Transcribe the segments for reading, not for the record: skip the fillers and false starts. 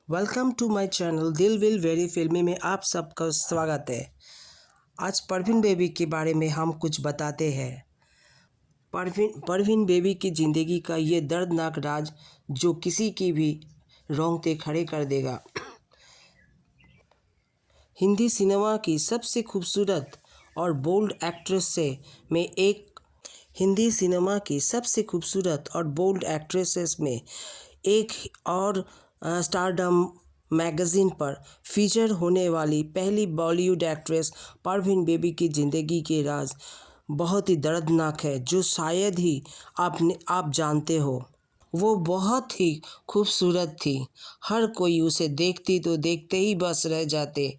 Welcome to my channel दिल will very फिल्मी में आप सबका स्वागत है। आज परवीन बेबी के बारे में हम कुछ बताते हैं। परवीन बेबी की ज़िंदगी का ये दर्दनाक राज जो किसी की भी रोंगटे खड़े कर देगा। हिंदी सिनेमा की सबसे खूबसूरत और बोल्ड एक्ट्रेसेस में एक और स्टारडम मैगज़ीन पर फीचर होने वाली पहली बॉलीवुड एक्ट्रेस परवीन बेबी की ज़िंदगी के राज बहुत ही दर्दनाक है, जो शायद ही आप जानते हो। वो बहुत ही खूबसूरत थी। हर कोई उसे देखते ही बस रह जाते।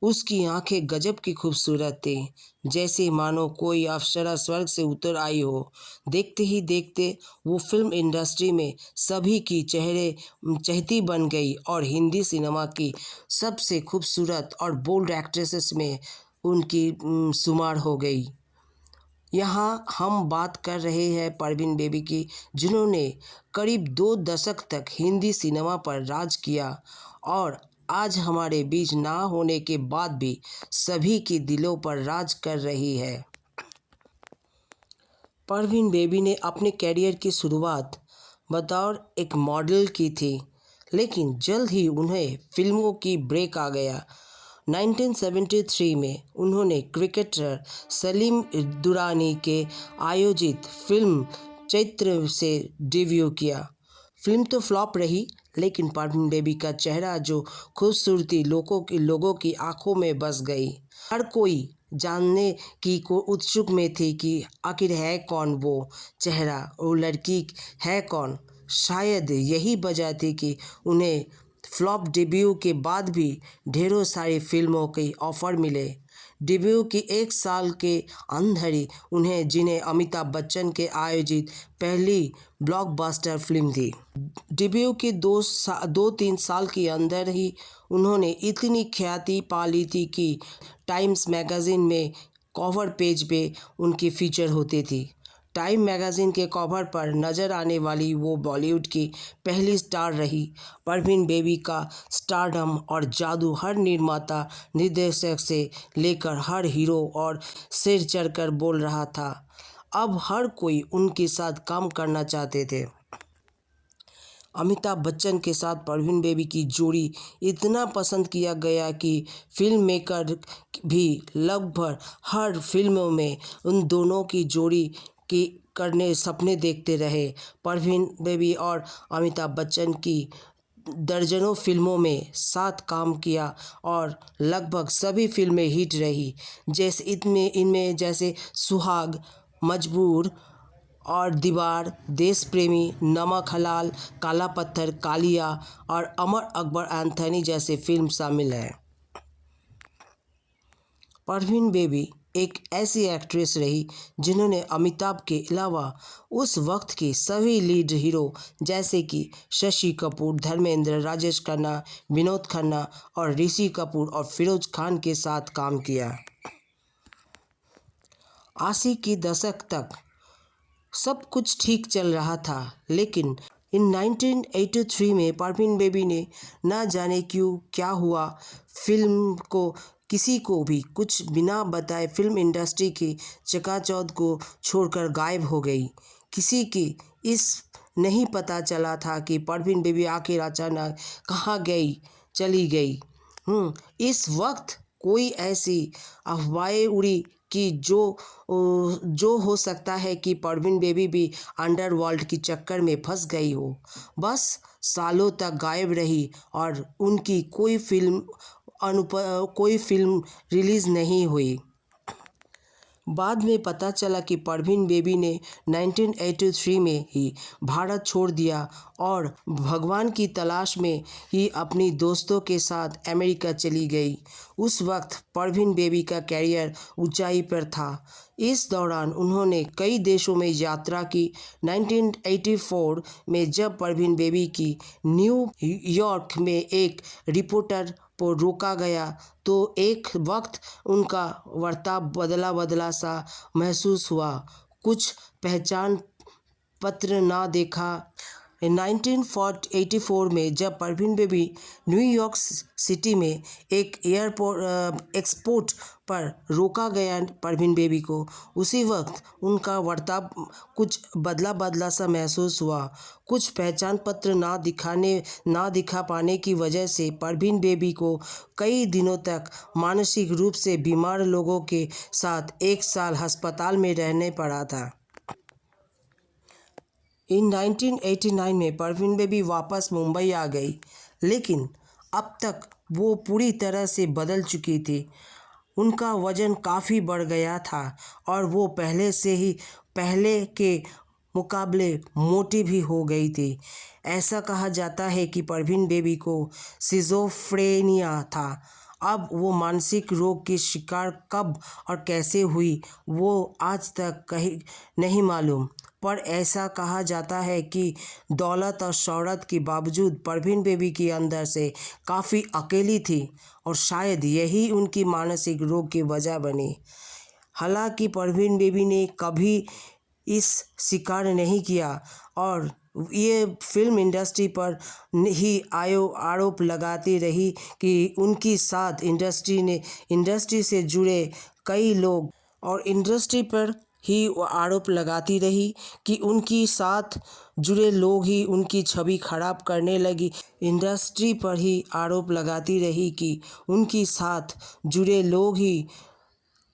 उसकी आंखें गजब की खूबसूरत थी, जैसे मानो कोई अप्सरा स्वर्ग से उतर आई हो। देखते ही देखते वो फिल्म इंडस्ट्री में सभी की चहेती बन गई और हिंदी सिनेमा की सबसे खूबसूरत और बोल्ड एक्ट्रेसेस में उनकी शुमार हो गई। यहाँ हम बात कर रहे हैं परवीन बेबी की, जिन्होंने करीब 2 दशक तक हिंदी सिनेमा पर राज किया और आज हमारे बीच ना होने के बाद भी सभी के दिलों पर राज कर रही है। परवीन बेबी ने अपने करियर की शुरुआत बतौर एक मॉडल की थी, लेकिन जल्द ही उन्हें फिल्मों की ब्रेक आ गया। 1973 में उन्होंने क्रिकेटर सलीम दुरानी के आयोजित फिल्म चैत्र से डेब्यू किया। फिल्म तो फ्लॉप रही, लेकिन परवीन बेबी का चेहरा जो खूबसूरती लोगों की आंखों में बस गई। हर कोई जानने की को उत्सुक में थी कि आखिर है कौन वो चेहरा, वो लड़की है कौन। शायद यही वजह थी कि उन्हें फ्लॉप डेब्यू के बाद भी ढेरों सारी फिल्मों के ऑफ़र मिले। डेब्यू की 1 साल के अंदर ही उन्हें जिन्हें अमिताभ बच्चन के आयोजित पहली ब्लॉकबस्टर फिल्म थी। डेब्यू के 2-3 साल के अंदर ही उन्होंने इतनी ख्याति पा ली थी कि टाइम्स मैगज़ीन में कवर पेज पे उनकी फीचर होती थी। टाइम मैगज़ीन के कवर पर नज़र आने वाली वो बॉलीवुड की पहली स्टार रही। परवीन बेबी का स्टारडम और जादू हर निर्माता, निर्देशक से लेकर हर हीरो और सिर चढ़कर बोल रहा था। अब हर कोई उनके साथ काम करना चाहते थे। अमिताभ बच्चन के साथ परवीन बेबी की जोड़ी इतना पसंद किया गया कि फिल्म मेकर भी लगभग हर फिल्मों में उन दोनों की जोड़ी की करने सपने देखते रहे। परवीन बेबी और अमिताभ बच्चन की दर्जनों फिल्मों में साथ काम किया और लगभग सभी फिल्में हिट रही। इनमें जैसे सुहाग, मजबूर और दीवार, देश प्रेमी, नमक हलाल, काला पत्थर, कालिया और अमर अकबर एंथोनी जैसे फिल्म शामिल हैं। परवीन बेबी एक ऐसी एक्ट्रेस रही जिन्होंने अमिताभ के अलावा उस वक्त के सभी लीड हीरो जैसे कि शशि कपूर, धर्मेंद्र, राजेश खन्ना, विनोद खन्ना और ऋषि कपूर और फिरोज खान के साथ काम किया। 80 के दशक तक सब कुछ ठीक चल रहा था, लेकिन इन 1983 में परवीन बेबी ने न जाने क्यों क्या हुआ, फिल्म को किसी को भी कुछ बिना बताए फिल्म इंडस्ट्री की चकाचौंध को छोड़कर गायब हो गई। किसी की इस नहीं पता चला था कि परवीन बेबी आखिर अचानक कहाँ चली गई। इस वक्त कोई ऐसी अफवाहें उड़ी कि जो हो सकता है कि परवीन बेबी भी अंडरवर्ल्ड की चक्कर में फंस गई हो। बस सालों तक गायब रही और उनकी कोई फिल्म रिलीज़ नहीं हुई। बाद में पता चला कि परवीन बेबी ने 1983 में ही भारत छोड़ दिया और भगवान की तलाश में ही अपनी दोस्तों के साथ अमेरिका चली गई। उस वक्त परवीन बेबी का करियर ऊंचाई पर था। इस दौरान उन्होंने कई देशों में यात्रा की। 1984 में जब परवीन बेबी की न्यूयॉर्क में एक रिपोर्टर को रोका गया तो एक वक्त उनका बर्ताव बदला सा महसूस हुआ। कुछ पहचान पत्र ना देखा 1984 में जब परवीन बेबी न्यूयॉर्क सिटी में एक एयरपोर्ट एक्सपोर्ट पर रोका गया परवीन बेबी को, उसी वक्त उनका बर्ताव कुछ बदला बदला सा महसूस हुआ। कुछ पहचान पत्र ना दिखा पाने की वजह से परवीन बेबी को कई दिनों तक मानसिक रूप से बीमार लोगों के साथ 1 साल अस्पताल में रहने पड़ा था। इन 1989 में परवीन बेबी वापस मुंबई आ गई, लेकिन अब तक वो पूरी तरह से बदल चुकी थी। उनका वज़न काफ़ी बढ़ गया था और वो पहले के मुकाबले मोटी भी हो गई थी। ऐसा कहा जाता है कि परवीन बेबी को सिज़ोफ्रेनिया था। अब वो मानसिक रोग की शिकार कब और कैसे हुई, वो आज तक कहीं नहीं मालूम, पर ऐसा कहा जाता है कि दौलत और शोहरत के बावजूद परवीन बेबी के अंदर से काफ़ी अकेली थी और शायद यही उनकी मानसिक रोग की वजह बनी। हालांकि परवीन बेबी ने कभी इस स्वीकार नहीं किया और ये फिल्म इंडस्ट्री पर ही आरोप लगाती रही कि उनकी साथ इंडस्ट्री से जुड़े कई लोग और इंडस्ट्री पर ही आरोप लगाती रही कि उनकी साथ जुड़े लोग ही उनकी छवि खराब करने लगी। इंडस्ट्री पर ही आरोप लगाती रही कि उनकी साथ जुड़े लोग ही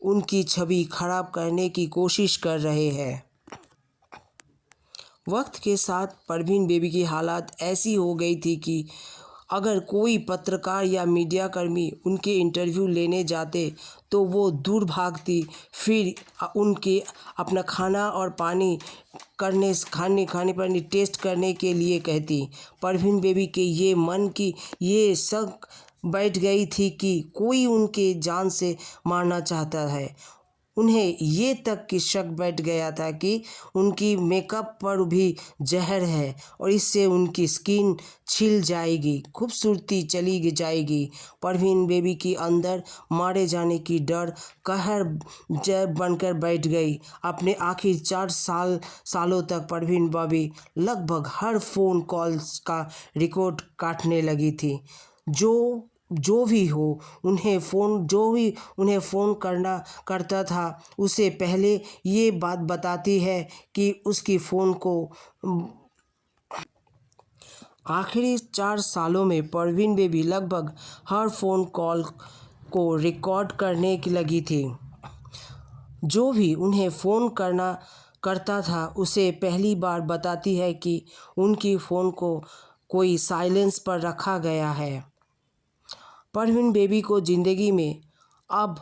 उनकी छवि खराब करने की कोशिश कर रहे हैं। वक्त के साथ परवीन बेबी की हालत ऐसी हो गई थी कि अगर कोई पत्रकार या मीडियाकर्मी उनके इंटरव्यू लेने जाते तो वो दूर भागती, फिर उनके अपना खाना और पानी खाने पर टेस्ट करने के लिए कहती। परवीन बेबी के ये मन की ये शक बैठ गई थी कि कोई उनके जान से मारना चाहता है। उन्हें ये तक कि शक बैठ गया था कि उनकी मेकअप पर भी जहर है और इससे उनकी स्किन छिल जाएगी, खूबसूरती चली जाएगी। परवीन बेबी के अंदर मारे जाने की डर कहर बनकर बैठ गई। अपने आखिरी 4 सालों तक परवीन बेबी लगभग हर फ़ोन कॉल्स का रिकॉर्ड काटने लगी थी। जो भी उन्हें फ़ोन करता था, उसे पहले ये बात बताती है कि उसकी फ़ोन को आखिरी 4 सालों में परवीन बेबी लगभग हर फ़ोन कॉल को रिकॉर्ड करने लगी थी। जो भी उन्हें फ़ोन करता था, उसे पहली बार बताती है कि उनकी फ़ोन को कोई साइलेंस पर रखा गया है। परवीन बेबी को ज़िंदगी में अब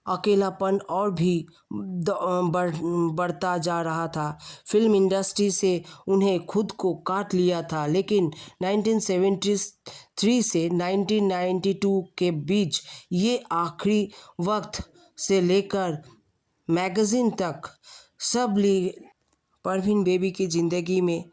अकेलापन और भी बढ़ता जा रहा था। फिल्म इंडस्ट्री से उन्हें खुद को काट लिया था, लेकिन 1973 से 1992 के बीच ये आखिरी वक्त से लेकर मैगज़ीन तक परवीन बेबी की ज़िंदगी में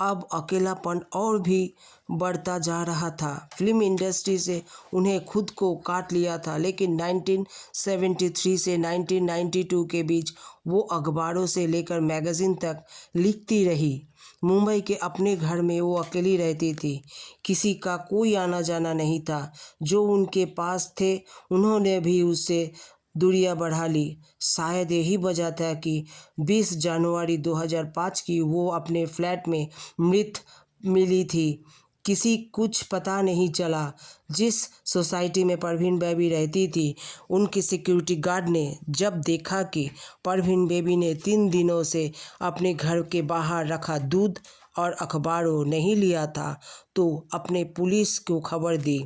अब अकेलापन और भी बढ़ता जा रहा था। फिल्म इंडस्ट्री से उन्हें खुद को काट लिया था, लेकिन 1973 से 1992 के बीच वो अखबारों से लेकर मैगज़ीन तक लिखती रही। मुंबई के अपने घर में वो अकेली रहती थी। किसी का कोई आना जाना नहीं था। जो उनके पास थे उन्होंने भी उससे दूरियां बढ़ा ली। शायद यही वजह था कि 20 जनवरी 2005 की वो अपने फ्लैट में मृत मिली थी। किसी कुछ पता नहीं चला। जिस सोसाइटी में परवीन बेबी रहती थी, उनकी सिक्योरिटी गार्ड ने जब देखा कि परवीन बेबी ने 3 दिनों से अपने घर के बाहर रखा दूध और अखबारों नहीं लिया था, तो अपने पुलिस को खबर दी।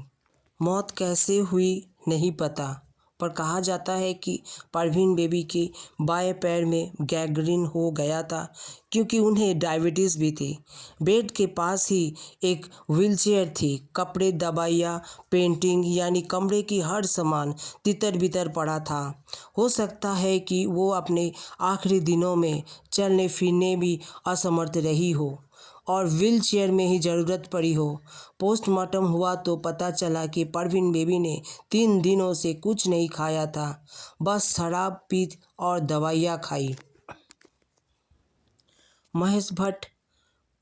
मौत कैसे हुई नहीं पता, पर कहा जाता है कि परवीन बेबी के बाएं पैर में गैंग्रीन हो गया था, क्योंकि उन्हें डायबिटीज़ भी थी। बेड के पास ही एक व्हीलचेयर थी। कपड़े, दवाइयाँ, पेंटिंग यानी कमरे की हर सामान तितर बितर पड़ा था। हो सकता है कि वो अपने आखिरी दिनों में चलने फिरने भी असमर्थ रही हो और व्हील चेयर में ही ज़रूरत पड़ी हो। पोस्टमार्टम हुआ तो पता चला कि परवीन बेबी ने 3 दिनों से कुछ नहीं खाया था, बस शराब पी और दवाइयाँ खाई। महेश भट्ट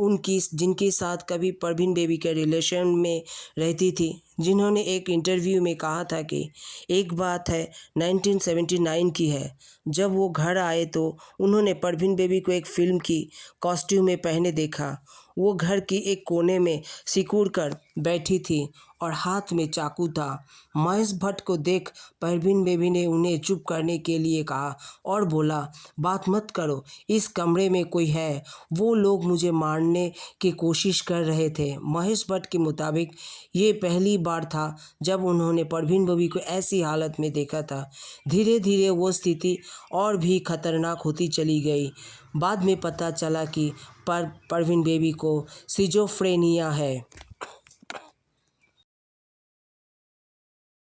उनकी जिनके साथ कभी परवीन बेबी के रिलेशन में रहती थी, जिन्होंने एक इंटरव्यू में कहा था कि एक बात है 1979 की है, जब वो घर आए तो उन्होंने परवीन बेबी को एक फ़िल्म की कॉस्ट्यूम में पहने देखा। वो घर की एक कोने में सिकुड़ कर बैठी थी और हाथ में चाकू था। महेश भट्ट को देख परवीन बेबी ने उन्हें चुप करने के लिए कहा और बोला, बात मत करो, इस कमरे में कोई है, वो लोग मुझे मारने की कोशिश कर रहे थे। महेश भट्ट के मुताबिक ये पहली बार था जब उन्होंने परवीन बेबी को ऐसी हालत में देखा था। धीरे धीरे वो स्थिति और भी खतरनाक होती चली गई। बाद में पता चला कि परवीन बेबी को सिजोफ्रेनिया है।